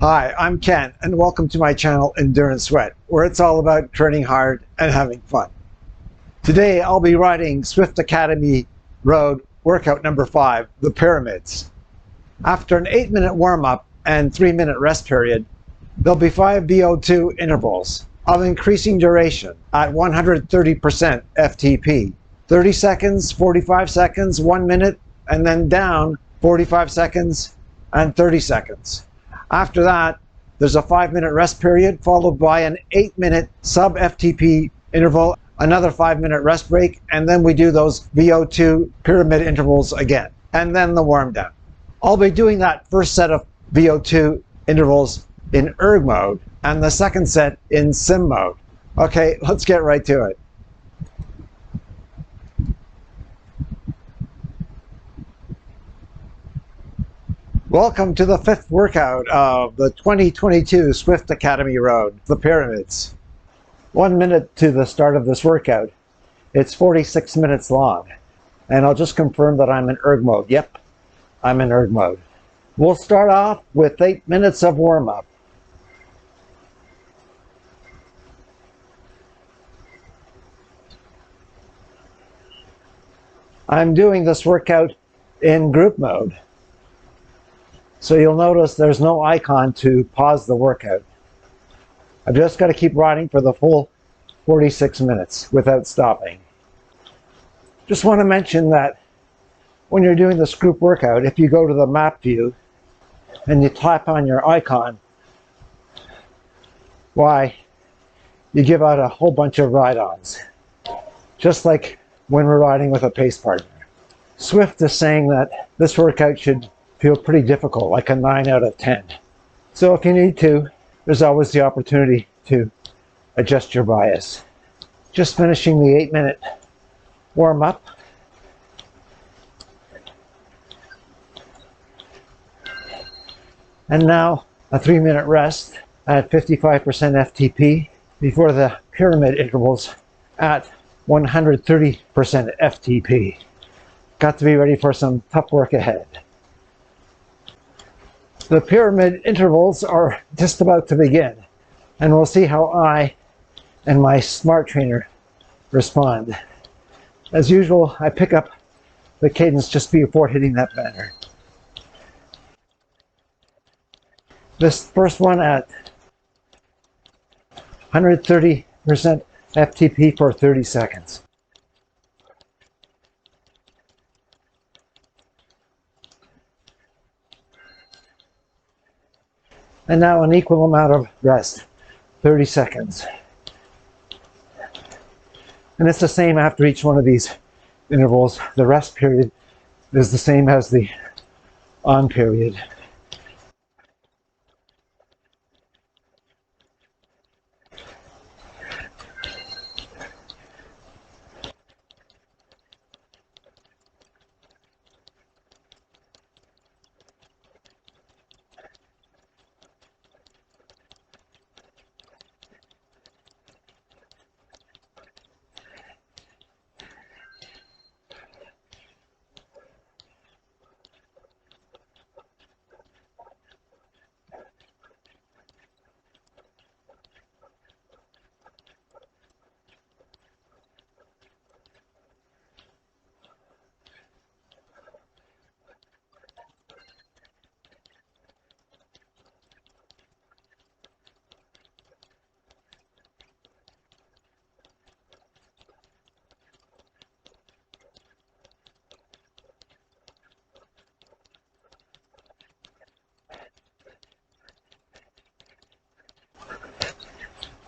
Hi, I'm Ken, and welcome to my channel Endurance Sweat, where it's all about training hard and having fun. Today I'll be riding Zwift Academy Road workout number 5, the Pyramids. After an 8-minute warm-up and 3-minute rest period, there'll be 5 VO2 intervals of increasing duration at 130% FTP. 30 seconds, 45 seconds, 1 minute, and then down 45 seconds and 30 seconds. After that, there's a 5-minute rest period followed by an 8-minute sub-FTP interval, another 5-minute rest break, and then we do those VO2 pyramid intervals again, and then the warm down. I'll be doing that first set of VO2 intervals in ERG mode and the second set in SIM mode. Okay, let's get right to it. Welcome to the 5th workout of the 2022 Zwift Academy Road, the Pyramids. 1 minute to the start of this workout. It's 46 minutes long. And I'll just confirm that I'm in ERG mode. Yep, I'm in ERG mode. We'll start off with 8 minutes of warm-up. I'm doing this workout in group mode. So you'll notice there's no icon to pause the workout. I've just got to keep riding for the full 46 minutes without stopping. Just want to mention that when you're doing this group workout, if you go to the map view and you tap on your icon, why, you give out a whole bunch of ride-ons. Just like when we're riding with a pace partner. Zwift is saying that this workout should feel pretty difficult, like a 9 out of 10. So if you need to, there's always the opportunity to adjust your bias. Just finishing the 8-minute warm-up. And now a 3-minute rest at 55% FTP before the pyramid intervals at 130% FTP. Got to be ready for some tough work ahead. The pyramid intervals are just about to begin, and we'll see how I and my smart trainer respond. As usual, I pick up the cadence just before hitting that banner. This first one at 130% FTP for 30 seconds. And now an equal amount of rest, 30 seconds. And it's the same after each one of these intervals. The rest period is the same as the on period.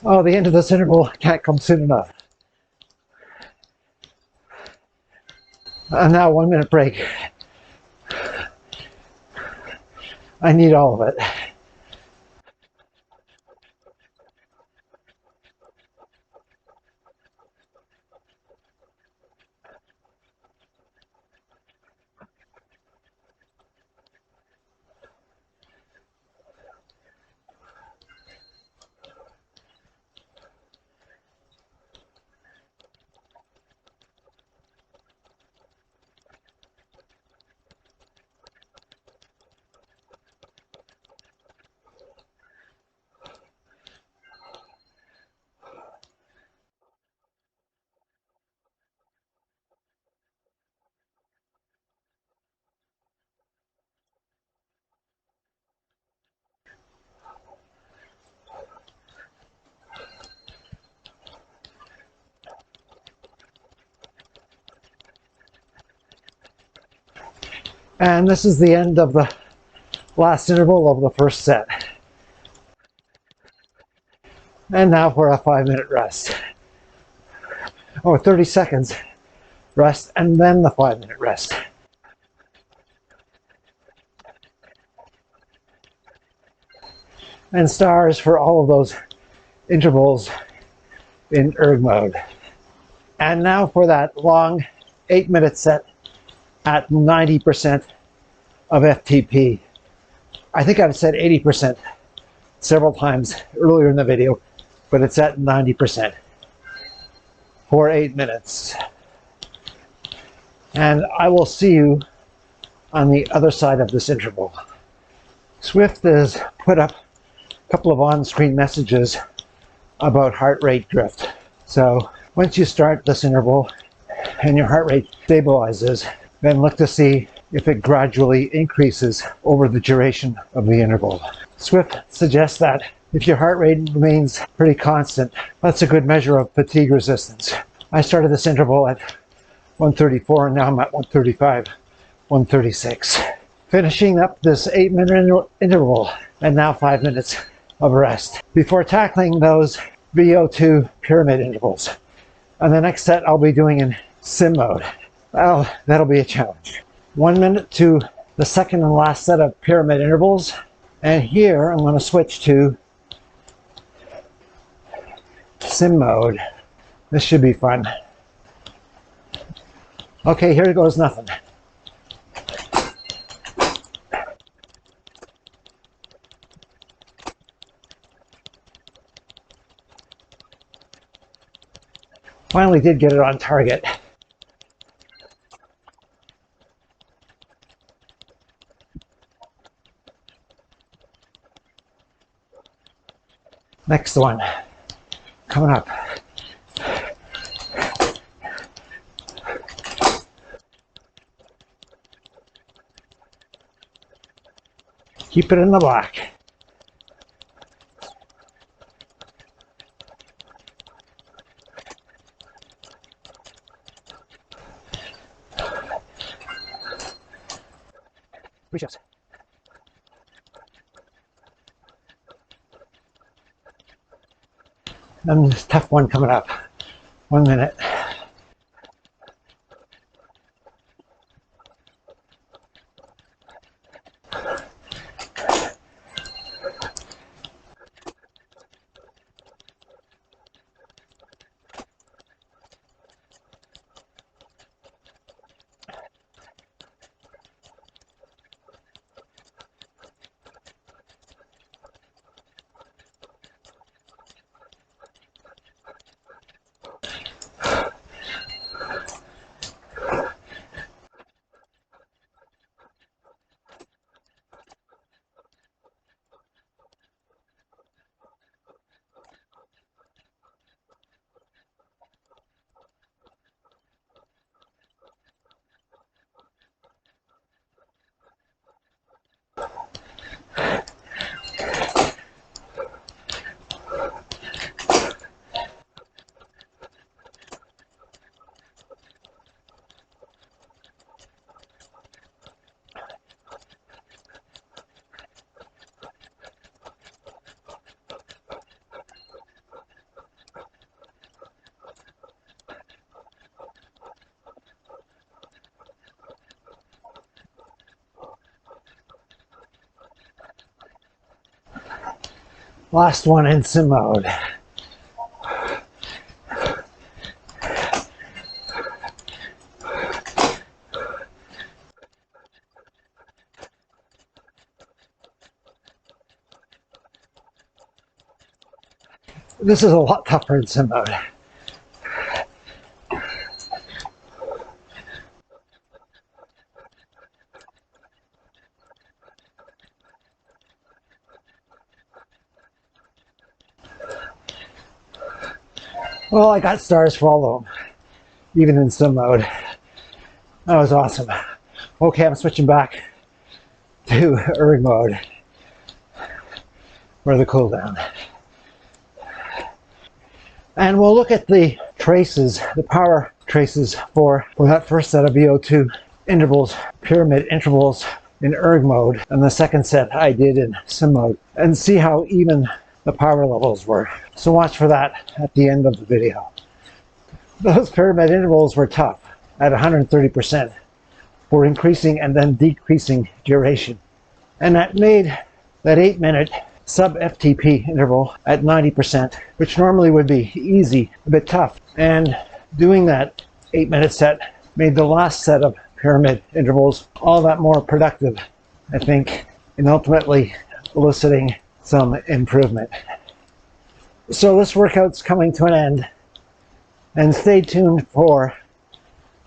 Oh, the end of this interval can't come soon enough. And now 1 minute break. I need all of it. And this is the end of the last interval of the first set. And now for a 5-minute rest. Or 30 seconds rest, and then the 5-minute rest. And stars for all of those intervals in ERG mode. And now for that long 8-minute set at 90% of FTP. I think I've said 80% several times earlier in the video, but it's at 90% for 8 minutes. And I will see you on the other side of this interval. Zwift has put up a couple of on-screen messages about heart rate drift. So once you start this interval and your heart rate stabilizes, then look to see if it gradually increases over the duration of the interval. Zwift suggests that if your heart rate remains pretty constant, that's a good measure of fatigue resistance. I started this interval at 134 and now I'm at 135, 136. Finishing up this 8-minute interval and now 5 minutes of rest before tackling those VO2 pyramid intervals. And the next set I'll be doing in SIM mode. That'll be a challenge. 1 minute to the second and last set of pyramid intervals. And here I'm going to switch to SIM mode. This should be fun. Okay, here goes nothing. Finally did get it on target. Next one, coming up. Keep it in the black. Push-ups. And this tough one coming up. 1 minute. Last one in SIM mode. This is a lot tougher in SIM mode. Well, I got stars for all of them, even in SIM mode. That was awesome. Okay, I'm switching back to ERG mode for the cooldown. And we'll look at the traces, the power traces for that first set of VO2 intervals, pyramid intervals in ERG mode, and the second set I did in SIM mode, and see how even the power levels were. So watch for that at the end of the video. Those pyramid intervals were tough at 130% for increasing and then decreasing duration. And that made that 8-minute sub-FTP interval at 90%, which normally would be easy, a bit tough. And doing that 8-minute set made the last set of pyramid intervals all that more productive, I think, and ultimately eliciting some improvement. So this workout's coming to an end, and stay tuned for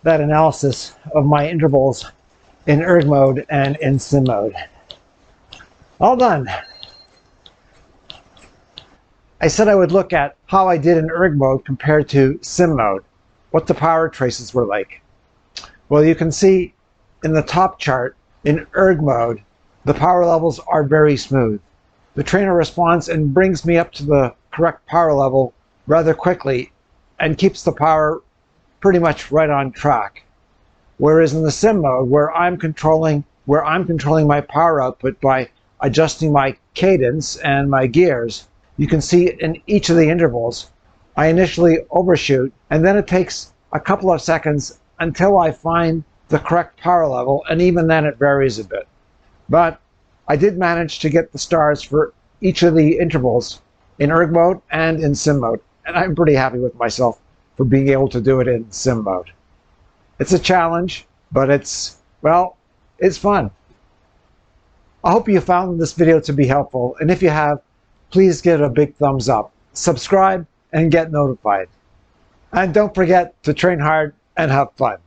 that analysis of my intervals in ERG mode and in SIM mode. All done. I said I would look at how I did in ERG mode compared to SIM mode, what the power traces were like. Well, you can see in the top chart, in ERG mode, the power levels are very smooth. The trainer responds and brings me up to the correct power level rather quickly and keeps the power pretty much right on track. Whereas in the SIM mode, where I'm controlling my power output by adjusting my cadence and my gears, you can see in each of the intervals, I initially overshoot, and then it takes a couple of seconds until I find the correct power level, and even then it varies a bit. But I did manage to get the stars for each of the intervals in ERG mode and in SIM mode, and I'm pretty happy with myself for being able to do it in SIM mode. It's a challenge, but it's fun. I hope you found this video to be helpful, and if you have, please give it a big thumbs up, subscribe, and get notified. And don't forget to train hard and have fun.